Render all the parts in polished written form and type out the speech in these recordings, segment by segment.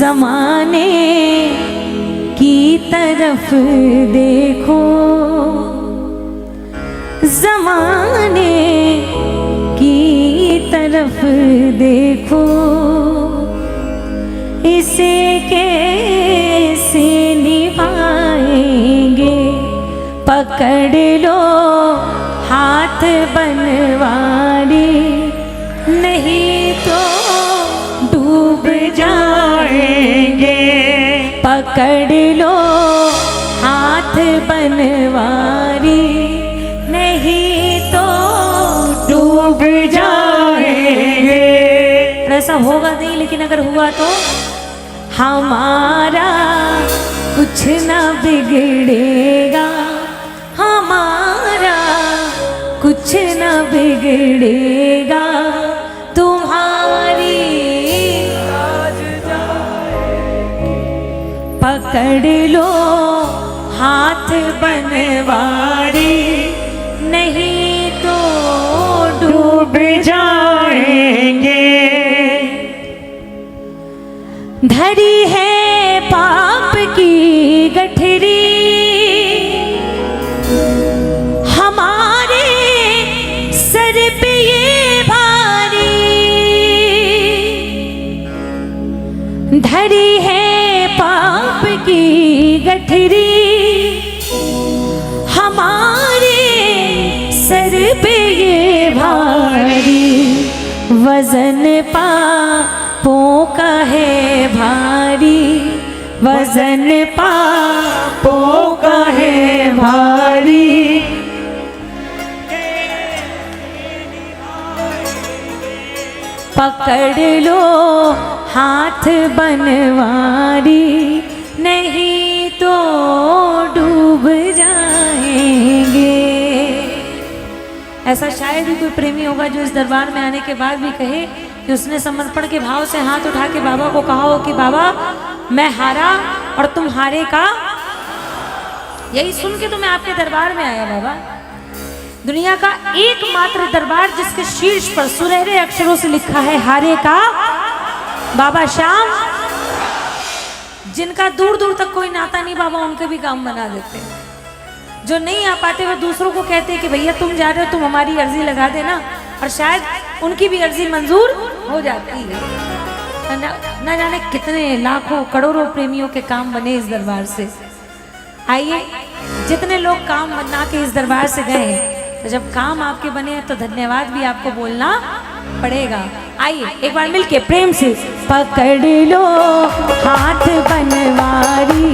ज़माने की तरफ देखो, ज़माने की तरफ देखो, इसे कैसे निभाएंगे। पकड़ लो हाथ बनवारी, नहीं तो डूब जाएंगे। पकड़ लो हाथ बनवारी, नहीं तो डूब जाएंगे। ऐसा होगा नहीं, लेकिन अगर हुआ तो हमारा कुछ ना बिगड़ेगा, हमारा कुछ ना बिगड़ेगा। तुम्हारी पकड़ लो हाथ बनवारी, नहीं तो डूब जाएंगे। धरी है पाप की गठरी, हमारे सर पे ये भारी। धरी है पाप की गठरी, हमारे सर पे ये भारी। वजन पापों का है भारी, वजन पापों का है भारी। पकड़ लो हाथ बनवारी, नहीं तो डूब जाएंगे। ऐसा शायद ही कोई प्रेमी होगा जो इस दरबार में आने के बाद भी कहे कि उसने समर्पण के भाव से हाथ उठा के बाबा को कहा हो कि बाबा मैं हारा और तुम हारे का। यही सुन के तो मैं आपके दरबार में आया बाबा। दुनिया का एकमात्र दरबार जिसके शीर्ष पर सुनहरे अक्षरों से लिखा है हारे का बाबा श्याम, जिनका दूर दूर तक कोई नाता नहीं, बाबा उनके भी काम बना देते हैं। जो नहीं आ पाते वो दूसरों को कहते हैं कि भैया तुम जा रहे हो, तुम हमारी अर्जी लगा देना, और शायद उनकी भी अर्जी मंजूर हो जाती है। न जाने कितने लाखों करोड़ों प्रेमियों के काम बने इस दरबार से। आइए, जितने लोग काम बना के इस दरबार से गए, तो जब काम आपके बने तो धन्यवाद भी आपको बोलना पड़ेगा। आइए एक बार मिलके प्रेम से पकड़ लो हाथ बनवारी,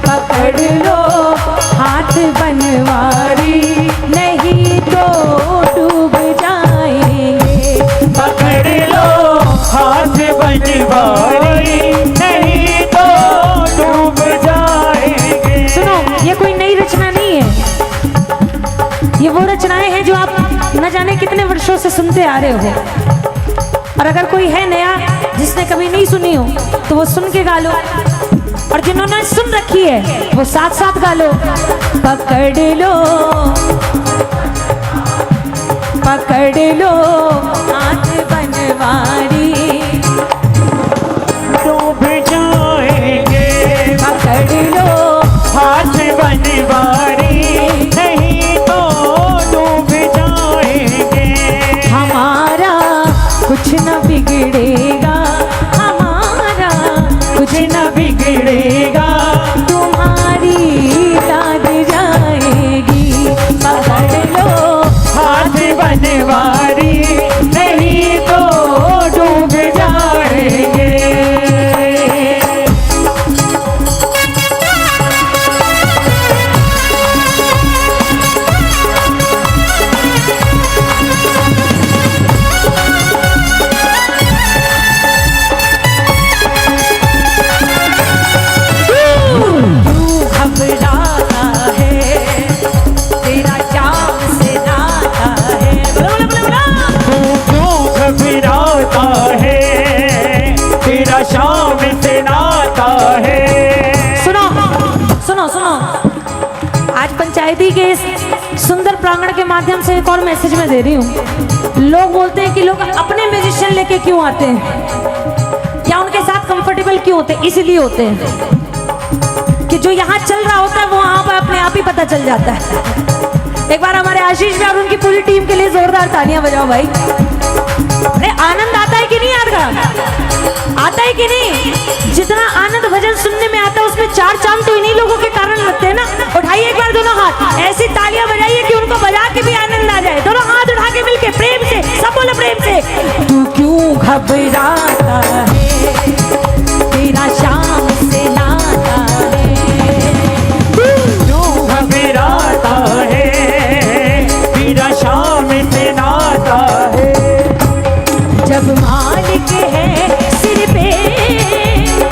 पकड़ लो हाथ बनवारी, नहीं तो डूब जाएंगे। पकड़ लो हाथ बनवारी, नहीं तो डूब जाएंगे। सुनो, ये कोई नई रचना नहीं है, ये वो रचनाएं हैं जो आप न जाने कितने वर्षों से सुनते आ रहे हो। और अगर कोई है नया जिसने कभी नहीं सुनी हो तो वो सुन के गा लो, और जिन्होंने सुन रखी है वो साथ साथ गा लो। पकड़ लो, पकड़ लो हाथ बनवारी, डूब जाएंगे। पकड़ लो हाथ बनवारी, नहीं तो डूब जाएंगे। हमारा कुछ न बिगड़ेगा, हमारा कुछ न बिगड़ेगा। तुम्हारी याद जाएगी। पकड़ लो हाथ बनवारी, नहीं तो डूब जाएंगे। शाम से नाता है। सुनो सुनो सुनो, आज पंचायती के इस सुंदर प्रांगण के माध्यम से एक और मैसेज मैं दे रही हूँ। लोग बोलते हैं कि लोग अपने म्यूजिशियन लेके क्यों आते हैं, या उनके साथ कंफर्टेबल अनकंफर्टेबल क्यों होते हैं? इसलिए होते हैं कि जो यहाँ चल रहा होता है वो वहाँ पर अपने आप ही पता चल जाता है। एक बार हमारे आशीष भी और उनकी पूरी टीम के लिए जोरदार तालियां बजाओ भाई। अरे आनंद आता है कि नहीं यार का? आता है कि नहीं? जितना आनंद भजन सुनने में आता है उसमें चार चांद तो इन्हीं लोगों के कारण लगते हैं ना। उठाइए एक बार दोनों हाथ, ऐसी तालियां बजाइए कि उनको बजा के भी आनंद आ जाए। दोनों हाथ उठा के मिलके प्रेम से सब बोलो प्रेम से। तू क्यों घबराता है, तेरा शाम से नाता है। तू क्यों घबराता है, तेरा शाम से नाता है। जब मालिक है सिर पे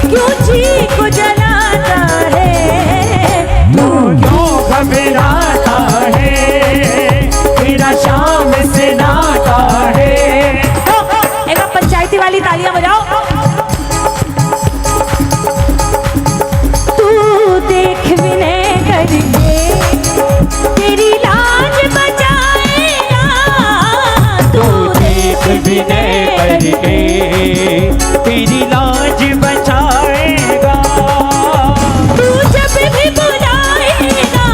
क्यों जी को जलाता है। तू क्यों घबराता है, तेरा शाम से नाता है। एक बार पंचायती वाली तालियां बजाओ। तू देख विनय करके तेरी लाज बचाएगा। तू देख विनय करके तेरी लाज बचाएगा। तू जब भी बुलाएगा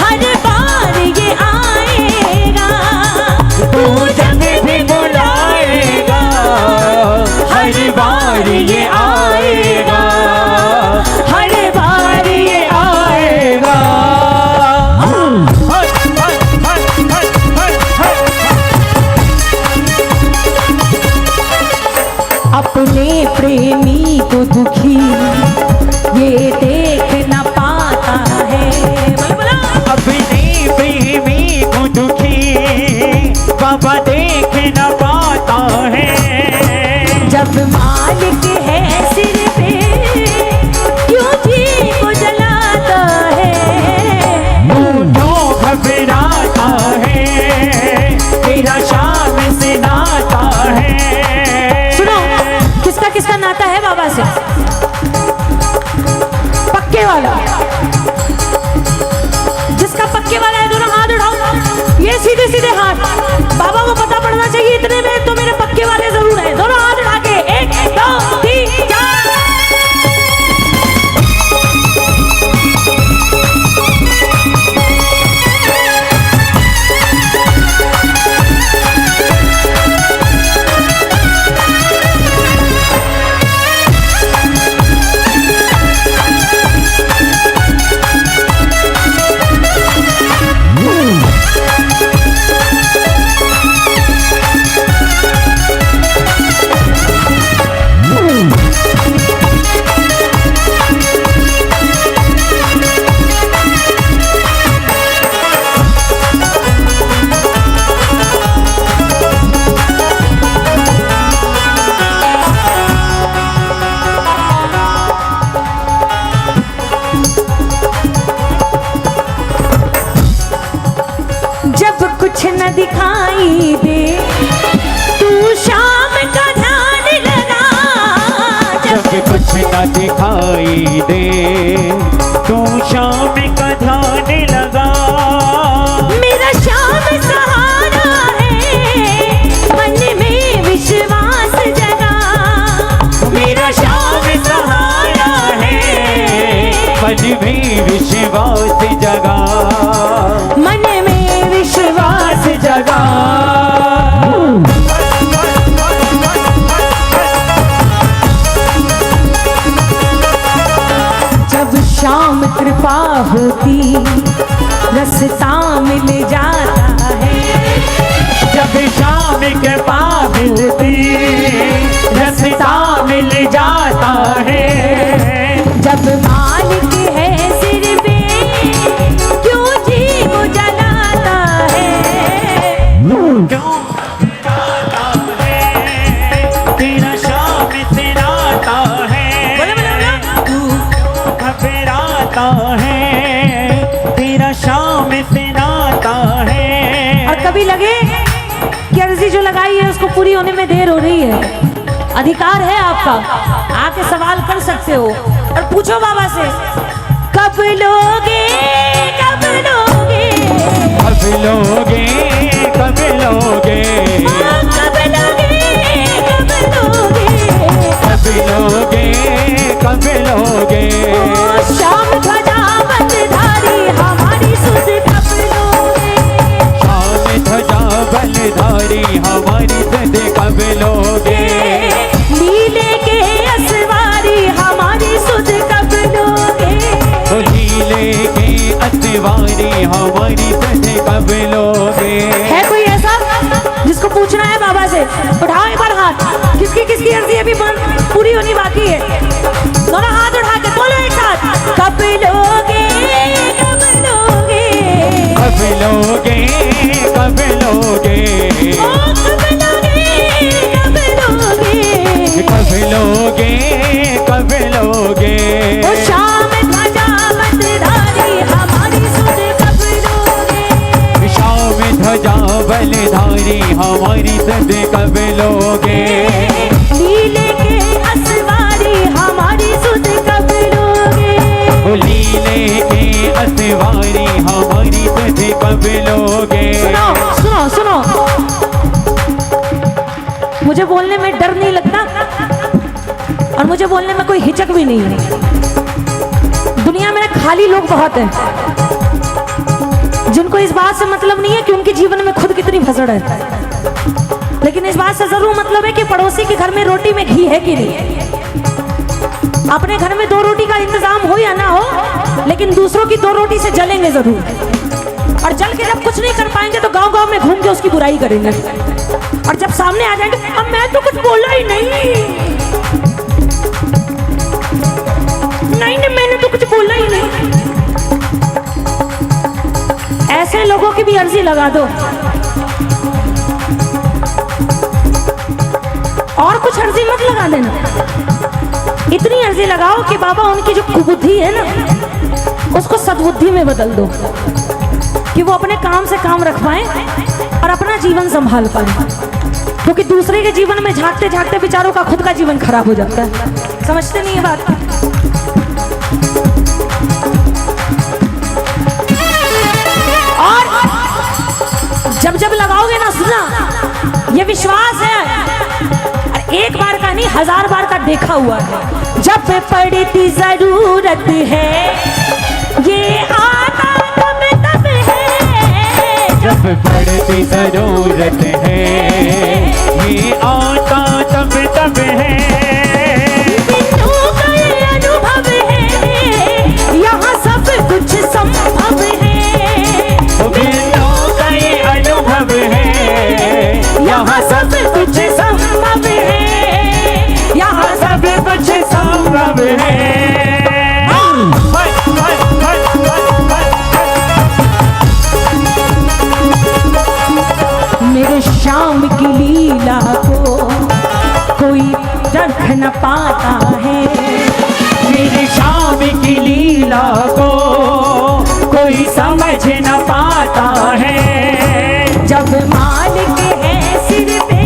हर बार ये आएगा। तू जब भी बुलाएगा हर बार ये आएगा, हर बार ये आएगा। अपने प्रेमी को दुखी ये देख न पाता है। बोलो बोलो। अपने प्रेमी को दुखी बाबा देख न पाता है। जब मालिक है सिर पे क्यों जी को जलाता है। क्यों घबराता है, तेरा शाम से नाता है। सुनो किसका किसका नाता है बाबा से? पक्के वाला। जिसका पक्के वाला है दोनों हाथ उठाओ। ये सीधे सीधे हाथ। बाबा को पता पड़ना चाहिए इतने में तो मेरे पक्के वाले जरूर हैं। दोनों हाथ उठा के 1 2 3 4। जब कुछ न दिखाई दे तू शाम का ध्यान लगा। जब कुछ न दिखाई दे तू शाम का ध्यान लगा। मेरा शाम सहारा है मन में विश्वास जगा। मेरा शाम सहारा है मन में विश्वास जगा। मन में विश्वास जगा। जब शाम कृपा होती रास्ता मिल जाता है। जब शाम के पास मिलती रास्ता मिल जाता है। जब मालिक है सिर पे क्यों जी को जलाता है। क्यों जाता है, तेरा शाम से नाता है। बोलो बोलो बोलो। तू घबराता है, तेरा शाम से नाता है। और कभी लगे कि अर्जी जो लगाई है उसको पूरी होने में देर हो रही है, अधिकार है आपका, आके सवाल कर सकते हो और पूछो बाबा से कब लोगे कब लोगे कब लोगे कब लोगे कब लोगे कब लोगे कब लोगे भी पूरी होनी बाकी है। दोनों हाथ उठा के बोलो एक साथ, कब लोगे कब लोगे कब लोगे कब लोगे ओ कब लोगे कब लोगे कब लोगे कब लोगे ओ शाम ध्वजा बलधारी हमारी सुध कब लोगे शाम ध्वजा बलधारी हमारी सुध कब लोगे लीले के असवारी हमारी सुध कब लोगे लीले के असवारी हमारी सुध कब लोगे। सुनो सुनो सुनो, मुझे बोलने में डर नहीं लगता और मुझे बोलने में कोई हिचक भी नहीं है। दुनिया में खाली लोग बहुत हैं जिनको इस बात से मतलब नहीं है कि उनके जीवन में खुद कितनी भसड़ है, लेकिन इस बात से जरूर मतलब है कि पड़ोसी के घर में रोटी में घी है कि नहीं। अपने घर में 2 रोटी का इंतजाम हो या ना हो, लेकिन दूसरों की 2 रोटी से जलेंगे जरूर, और जल के जब कुछ नहीं कर पाएंगे तो गांव गांव में घूम के उसकी बुराई करेंगे, और जब सामने आ जाएंगे अब मैं तो कुछ बोला ही नहीं, नहीं मैंने तो कुछ बोला ही नहीं। ऐसे लोगों की भी अर्जी लगा दो और कुछ अर्जी मत लगा देना। इतनी अर्जी लगाओ कि बाबा उनकी जो कुबुद्धि है ना उसको सद्बुद्धि में बदल दो, कि वो अपने काम से काम रख पाए और अपना जीवन संभाल पाए, क्योंकि दूसरे के जीवन में झांकते झांकते बेचारों का खुद का जीवन खराब हो जाता है। समझते नहीं ये बात? और जब जब लगाओगे ना, सुना, ये विश्वास है, और एक बार का नहीं 1000 बार का देखा हुआ है। जब पड़ती जरूरत है ये आता तब है, जब पड़ती जरूरत है ये आता तब है, दिनों का ये अनुभव है यहाँ सब कुछ संभव है, दिनों का ये अनुभव है यहाँ सब कुछ संभव है, यहाँ सब कुछ संभव है। मेरे शाम की लीला को कोई रख न पाता है, मेरी शाम की लीला को कोई समझ न पाता है। जब मालिक है सिर पे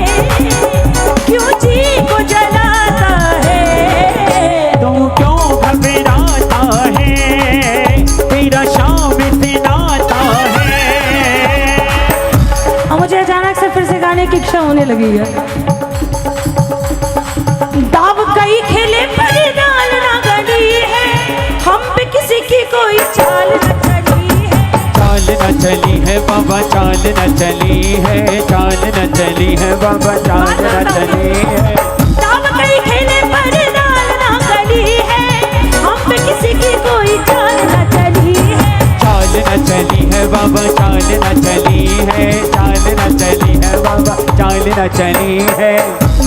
क्यों जी को जलाता है, तू क्यों घबराता है, तेरा शाम से नाता है। और मुझे अचानक से फिर से गाने की इच्छा होने लगी है। दाव कई खेले पर दाल ना गली है, हम पे किसी की कोई चाल न चली है, चाल न चली है बाबा, चाल न चली है, चाल न चली है बाबा, चाल न चली है। दाव कई खेले पर दाल ना गली है, हम पे किसी की कोई चाल न चली है, चाल न चली है बाबा, चाल न चली है, चाल न चली है बाबा, चाल न चली है।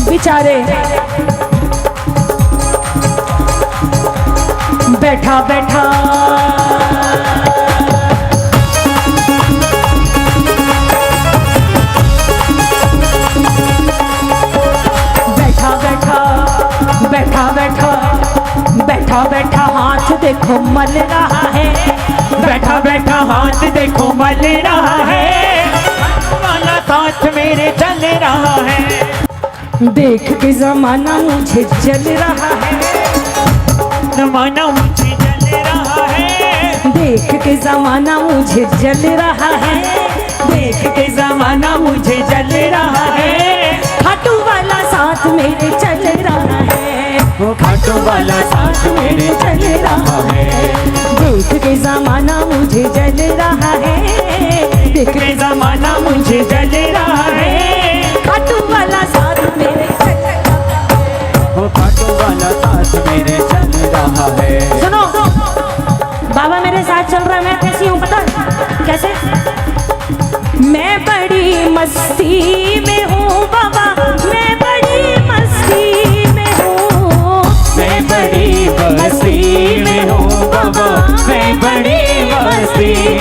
बेचारे बैठा बैठा बैठा बैठा बैठा बैठा बैठा बैठा हाथ देखो मल रहा है, बैठा बैठा हाथ देखो मल रहा है, वाला साथ मेरे चल रहा है। देख के जमाना मुझे जल रहा है, जमाना मुझे जल रहा है, देख के जमाना मुझे जल रहा है, देख के जमाना मुझे जल रहा है। खाटू वाला साथ मेरे चल रहा है, वो खाटू वाला साथ मेरे चल रहा है, देख के जमाना मुझे जल रहा है, देख के जमाना मुझे जल रहा है। खाटू वाला साथ मेरे चल रहा है। वो खाटू वाला साथ मेरे चल रहा है। सुनो, बाबा मेरे साथ चल रहा है, मैं कैसी हूँ पता कैसे? मैं बड़ी मस्ती में हूँ बाबा, मैं बड़ी मस्ती में से